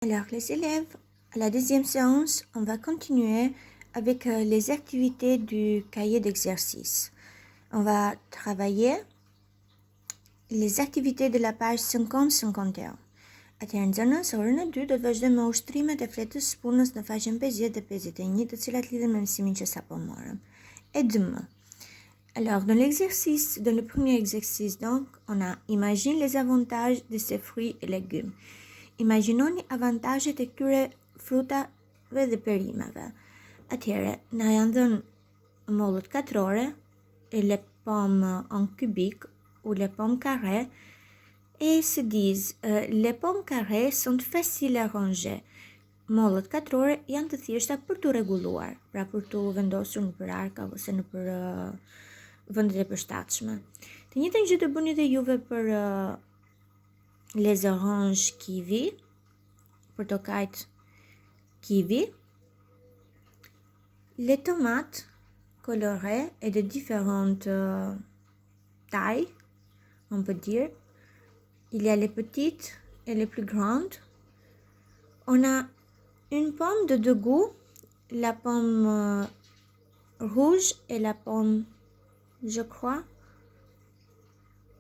Alors les élèves, à la deuxième séance, on va continuer avec les activités du cahier d'exercice. On va travailler les activités de la page 50-51. Atëherë së orën e 2 do të vazhdojmë me ushtrimet e fletës së punës në faqen 50 dhe 51, të cilat lidhen me mësimin që sapo morëm. Et demain. Alors, dans le premier exercice, donc, on a imagine les avantages de ces fruits et légumes. Imaginoni avantajet e këtyre frutave dhe perimeve. Atëherë, na janë dhënë mollët katrore, les pommes en cubique ou les pommes carrées, et se disent les pommes carrées sont faciles à ranger. Mollët katrore janë të thjeshta për të rregulluar, pra për të vendosur në për arka ose në për vendet e përshtatshme. Të njëjtën gjë të bëni dhe juve për les oranges kiwi, portokajt kiwi, les tomates colorées et de différentes tailles, on peut dire. Il y a les petites et les plus grandes. On a une pomme de deux goûts, la pomme rouge et la pomme, je crois,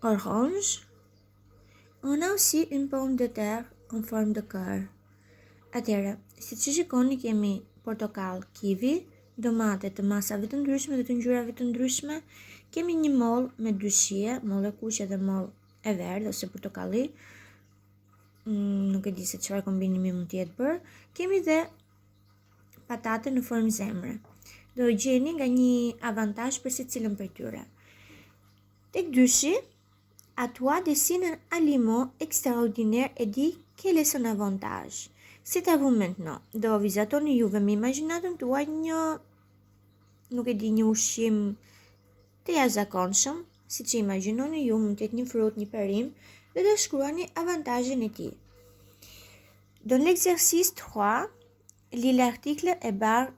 orange. On a aussi une pomme de terre en forme de cœur. Atëherë, si që shikoni kemi portokall kiwi, domate të masave të ndryshme dhe të ngjyrave të ndryshme, kemi një moll me dy shije, moll e kuqe dhe moll e verdhë ose portokalli. Nuk e di se çfarë kombinimi mund të jetë bërë. Kemi dhe patate në formë zemre. Do gjeni nga një avantazh për secilën prej tyre. Tek dyshi, à toi dessine un aliment extraordinaire et dis quel est son avantage. C'est à vous maintenant. Do vizatoni juve me imagjinatën tuaj nuk e di, një ushqim të jashtëzakonshëm, siç e imagjinoni ju, mund të jetë një frut, një perim, dhe do shkruani avantazhin e tij. Dans l'exercice 3, lis l'article et barre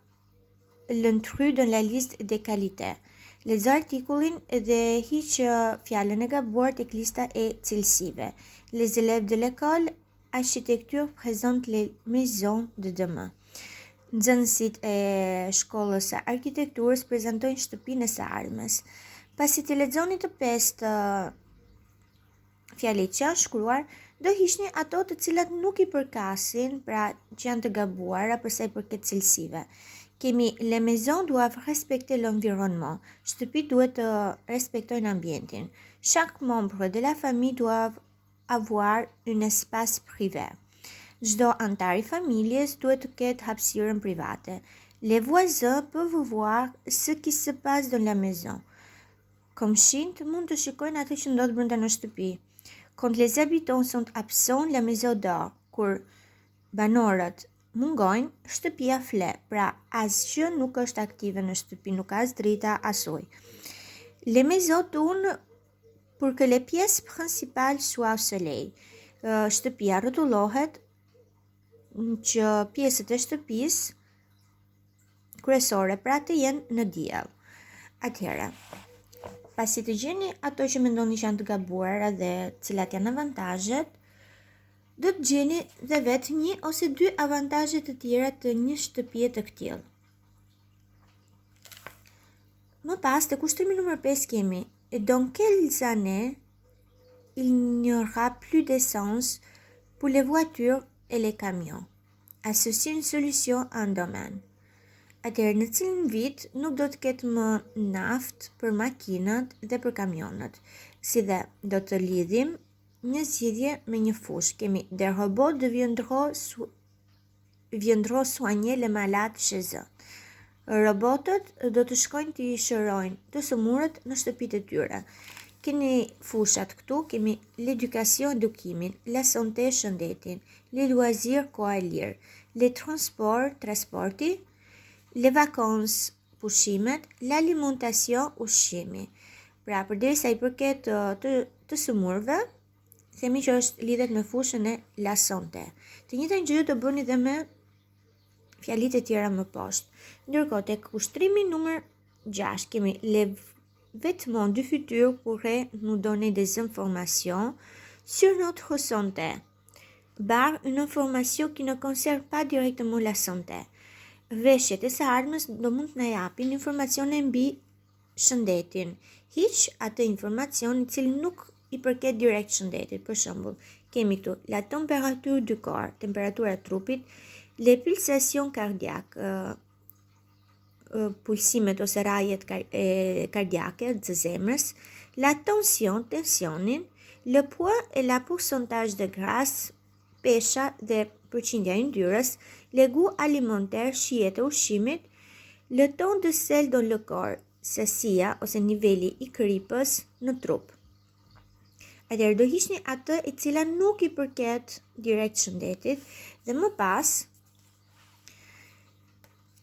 l'intrus dans la liste des qualités. Lexo artikullin dhe hiq fjalën e gabuar tek lista e cilësive. Les élèves de l'école architecture présentent les maisons de demain. Nxënësit e shkollës së arkitekturës prezantojnë shtëpinë e së ardhmes. Pasi të lexoni të pestë fjalët që janë shkruar, do hiqni ato të cilat nuk i përkasin, pra që janë të gabuara për sa i përket cilësive. Kemi les maisons doivent respecter l'environnement. Shtëpit duhet të respektojnë ambientin. Chaque membre de la famille doit avoir un espace privé. Çdo antar i familjes duhet të ketë hapësirën private. Les voisins peuvent voir ce qui se passe dans la maison. Komshinët mund të shikojnë atë që ndodh brenda në shtëpi. Quand les habitants sont absents, la maison dort. Kur banorët mungojnë, shtëpia fle, pra asgjë nuk është aktive në shtëpi, nuk ka as drita as ujë. Les maisons tournent pour que les pièces principales soient au soleil. Shtëpia rrotullohet që pjesët e shtëpisë kryesore pra të jenë në diell. Atëherë, pasi të gjeni ato që mendoni që janë të gabuara dhe cilat janë avantazhet, do të gjeni dhe vetë një ose dy avantazhe të tjera të një shtëpie të këtillë. Më pas të kushtrimi numër 5 kemi dans quelles années il n'y aura plus d'essence pour les voitures et les camions. Associe une solution à un domaine. Atëherë, në cilin vit nuk do të ketë më naftë për makinat dhe për kamionët. Si dhe do të lidhim një zgjidhje me një fushë. Kemi des robots viendront soigner les malades chez eux. Robotët do të shkojnë të i shërojnë të sëmurët në shtëpitë e tyre. Keni fushat këtu, kemi l'éducation edukimin, la santé shëndetin, les loisirs koha e lirë, les transports transporti, les vacances pushimet, l'alimentation ushqimi. Pra, përderisa i përket të sëmurëve, themi që është lidhet me fushën e la santé. Të njëjtën gjë do bëni dhe me fjalit e tjera më poshtë. Ndërkohë tek ushtrimi numër 6 kemi les vêtements du futur pourraient nous donner des informations sur notre santé. barre une information qui ne concerne pas directement la santé. Veshjet e së ardhmes do mund të na japin informacione mbi shëndetin, hiq atë informacion i cili nuk i përket direkt shëndetit. Për shembull, kemi këtu la température du corps, temperatura e trupit, le pulsations cardiaques, pulsimet ose rajet kardiake të zemrës, la tension, tensionin, le poids et la pourcentage de graisse, pesha dhe përqindja e yndyrës, le goût alimentaire, shijet e ushqimit, le ton de sel dans le corps, sasia ose niveli i kripës në trup. Atëherë do hiqni atë e cila nuk i përket direkt shëndetit dhe më pas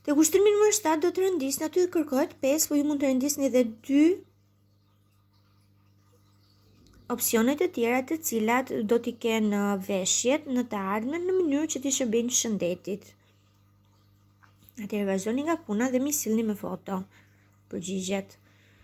te kushtrimi numër 7 do të rëndisni, aty kërkohet 5, po ju mund të rëndisni edhe 2 opsione të tjera të cilat do t'i kenë veshjet në të ardhmen në mënyrë që t'i shërbejnë shëndetit. Atëherë vazhdoni nga puna dhe mi sillni me foto përgjigjet.